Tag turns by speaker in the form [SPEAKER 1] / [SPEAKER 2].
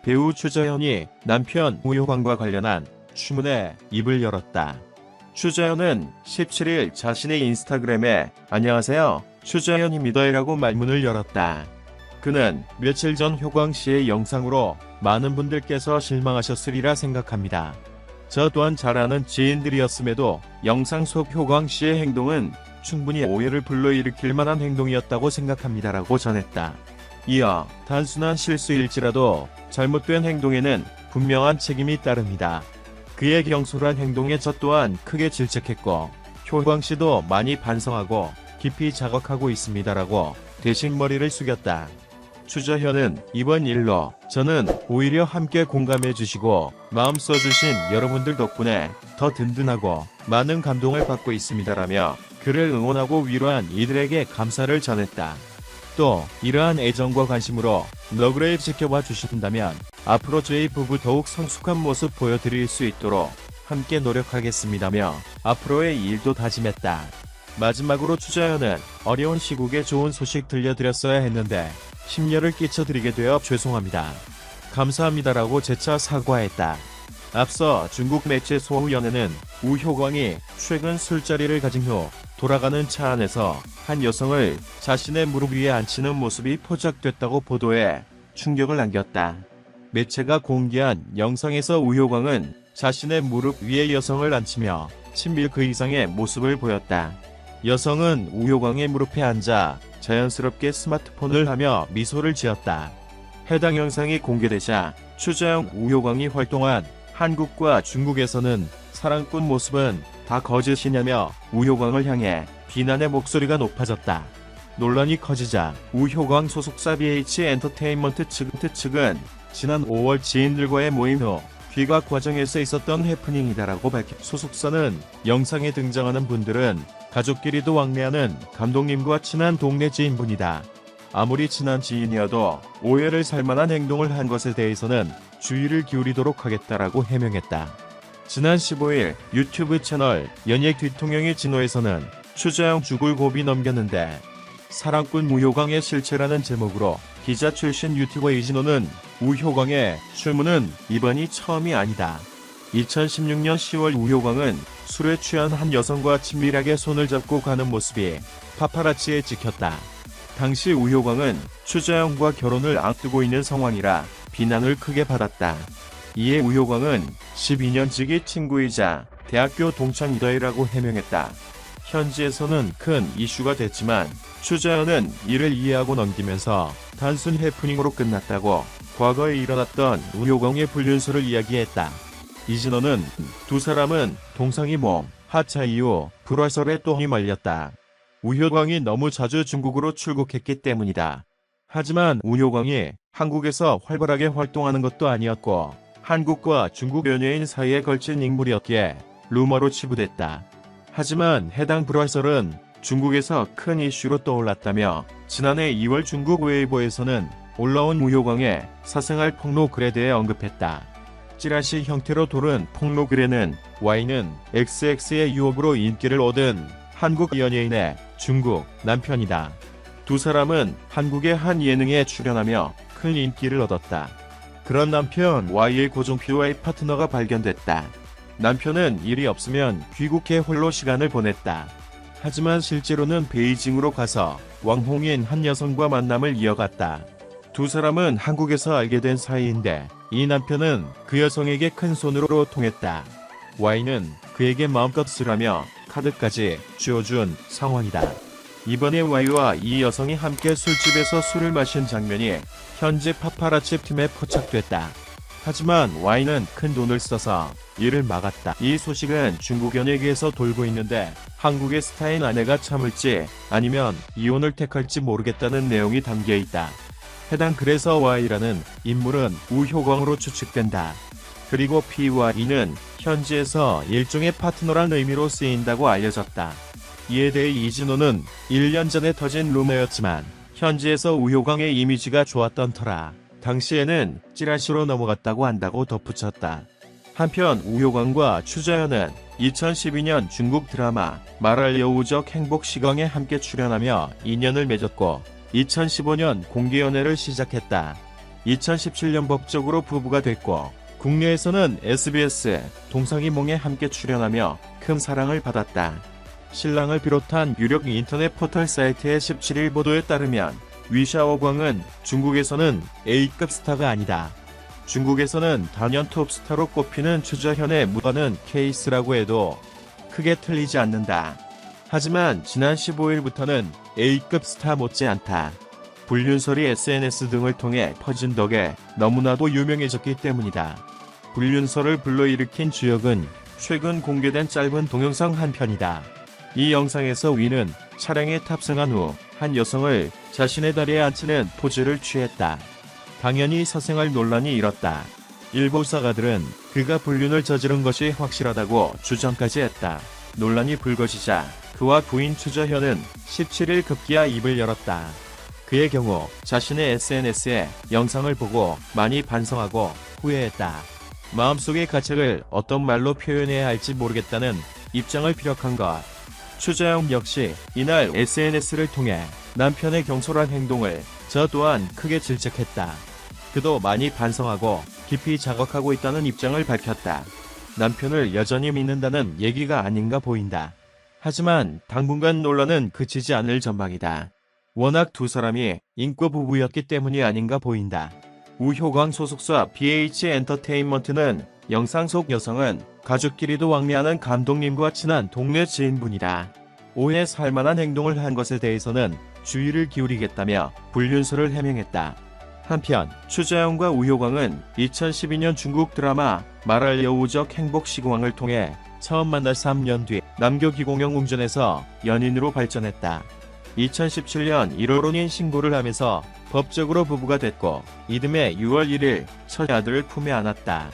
[SPEAKER 1] 배우 추자연이 남편 우효광과 관련한 추문에 입을 열었다. 추자연은 17일 자신의 인스타그램에 "안녕하세요, 추자연입니다라고 말문을 열었다. 그는 며칠 전 효광 씨의 영상으로 많은 분들께서 실망하셨으리라 생각합니다. 저 또한 잘 아는 지인들이었음에도 영상 속 효광 씨의 행동은 충분히 오해를 불러일으킬 만한 행동이었다고 생각합니다라고 전했다. 이어 단순한 실수일지라도 잘못된 행동에는 분명한 책임이 따릅니다. 그의 경솔한 행동에 저 또한 크게 질책했고 효광 씨도 많이 반성하고 깊이 자각하고 있습니다라고 대신 머리를 숙였다. 추자현은 이번 일로 "저는 오히려 함께 공감해 주시고 마음 써주신 여러분들 덕분에 더 든든하고 많은 감동을 받고 있습니다라며 그를 응원하고 위로한 이들에게 감사를 전했다. 또 이러한 애정과 관심으로 너그레이 지켜봐 주신다면 앞으로 저희 부부 더욱 성숙한 모습 보여드릴 수 있도록 함께 노력하겠습니다며 앞으로의 일도 다짐했다. 마지막으로 추자현은 "어려운 시국에 좋은 소식 들려드렸어야 했는데 심려를 끼쳐드리게 되어 죄송합니다. 감사합니다라고 재차 사과했다. 앞서 중국 매체 소우연에는 우효광이 최근 술자리를 가진 후 돌아가는 차 안에서 한 여성을 자신의 무릎 위에 앉히는 모습이 포착됐다고 보도해 충격을 안겼다. 매체가 공개한 영상에서 우효광은 자신의 무릎 위에 여성을 앉히며 친밀 그 이상의 모습을 보였다. 여성은 우효광의 무릎에 앉아 자연스럽게 스마트폰을 하며 미소를 지었다. 해당 영상이 공개되자 추자연 우효광이 활동한 한국과 중국에서는 사랑꾼 모습은 다 거짓이냐며 우효광을 향해 비난의 목소리가 높아졌다. 논란이 커지자 우효광 소속사 BH엔터테인먼트 측은 지난 5월 지인들과의 모임 후 귀가 과정에서 있었던 해프닝이다라고 밝혔다. 소속사는 영상에 등장하는 분들은 가족끼리도 왕래하는 감독님과 친한 동네 지인분이다. 아무리 친한 지인이어도 오해를 살만한 행동을 한 것에 대해서는 주의를 기울이도록 하겠다라고 해명했다. 지난 15일 유튜브 채널 연예 뒤통령의 진호에서는 추자연 죽을 고비 넘겼는데 사랑꾼 우효광의 실체라는 제목으로 기자 출신 유튜버 이진호는 우효광의 출문은 이번이 처음이 아니다. 2016년 10월 우효광은 술에 취한 한 여성과 친밀하게 손을 잡고 가는 모습이 파파라치에 찍혔다. 당시 우효광은 추자연과 결혼을 앞두고 있는 상황이라 비난을 크게 받았다. 이에 우효광은 12년지기 친구이자 대학교 동창이다라고 해명했다. 현지에서는 큰 이슈가 됐지만 추자연은 이를 이해하고 넘기면서 단순 해프닝으로 끝났다고 과거에 일어났던 우효광의 불륜설을 이야기했다. 이진호는 두 사람은 동상이 몸, 하차 이후 불화설에 또 휘말렸다. 우효광이 너무 자주 중국으로 출국했기 때문이다. 하지만 우효광이 한국에서 활발하게 활동하는 것도 아니었고 한국과 중국 연예인 사이에 걸친 인물이었기에 루머로 치부됐다. 하지만 해당 불화설은 중국에서 큰 이슈로 떠올랐다며 지난해 2월 중국 웨이보에서는 올라온 우효광의 사생활 폭로 글에 대해 언급했다. 찌라시 형태로 돌은 폭로 글에는 Y는 XX의 유혹으로 인기를 얻은 한국 연예인의 중국 남편이다. 두 사람은 한국의 한 예능에 출연하며 큰 인기를 얻었다. 그런 남편 Y의 고종표와의 파트너가 발견됐다. 남편은 일이 없으면 귀국해 홀로 시간을 보냈다. 하지만 실제로는 베이징으로 가서 왕홍인 한 여성과 만남을 이어갔다. 두 사람은 한국에서 알게 된 사이인데 이 남편은 그 여성에게 큰 손으로 통했다. Y는 그에게 마음껏 쓰라며 카드까지 쥐어준 상황이다. 이번에 Y와 이 여성이 함께 술집에서 술을 마신 장면이 현재 파파라치 팀에 포착됐다. 하지만 Y는 큰 돈을 써서 이를 막았다. 이 소식은 중국 연예계에서 돌고 있는데 한국의 스타인 아내가 참을지 아니면 이혼을 택할지 모르겠다는 내용이 담겨있다. 해당 글에서 Y라는 인물은 우효광으로 추측된다. 그리고 P와 E는 현지에서 일종의 파트너란 의미로 쓰인다고 알려졌다. 이에 대해 이진호는 1년 전에 터진 루머였지만 현지에서 우효광의 이미지가 좋았던 터라 당시에는 찌라시로 넘어갔다고 한다고 덧붙였다. 한편 우효광과 추자연은 2012년 중국 드라마 말할 여우적 행복 시광에 함께 출연하며 인연을 맺었고 2015년 공개 연애를 시작했다. 2017년 법적으로 부부가 됐고 국내에서는 SBS 동성이몽에 함께 출연하며 큰 사랑을 받았다. 신랑을 비롯한 유력 인터넷 포털 사이트의 17일 보도에 따르면 위샤오광은 중국에서는 A급 스타가 아니다. 중국에서는 단연 톱스타로 꼽히는 추저현의 무언은 케이스라고 해도 크게 틀리지 않는다. 하지만 지난 15일부터는 A급 스타 못지않다. 불륜설이 SNS 등을 통해 퍼진 덕에 너무나도 유명해졌기 때문이다. 불륜설을 불러일으킨 주역은 최근 공개된 짧은 동영상 한 편이다. 이 영상에서 위는 차량에 탑승한 후 한 여성을 자신의 다리에 앉히는 포즈를 취했다. 당연히 사생활 논란이 일었다. 일부 사가들은 그가 불륜을 저지른 것이 확실하다고 주장까지 했다. 논란이 불거지자 그와 부인 추저현은 17일 급기야 입을 열었다. 그의 경우 자신의 SNS에 영상을 보고 많이 반성하고 후회했다. 마음속의 가책을 어떤 말로 표현해야 할지 모르겠다는 입장을 피력한 것. 추저현 역시 이날 SNS를 통해 남편의 경솔한 행동을 저 또한 크게 질책했다. 그도 많이 반성하고 깊이 자각하고 있다는 입장을 밝혔다. 남편을 여전히 믿는다는 얘기가 아닌가 보인다. 하지만 당분간 논란은 그치지 않을 전망이다. 워낙 두 사람이 인기 부부였기 때문이 아닌가 보인다. 우효광 소속사 BH 엔터테인먼트는 영상 속 여성은 가족끼리도 왕래하는 감독님과 친한 동네 지인분이다. 오해 살만한 행동을 한 것에 대해서는 주의를 기울이겠다며 불륜설을 해명했다. 한편 추저현과 우효광은 2012년 중국 드라마 말할 여우적 행복 시공왕을 통해 처음 만나 3년 뒤 남교 기공영 웅전에서 연인으로 발전했다. 2017년 1월 혼인 신고를 하면서 법적으로 부부가 됐고 이듬해 6월 1일 첫 아들을 품에 안았다.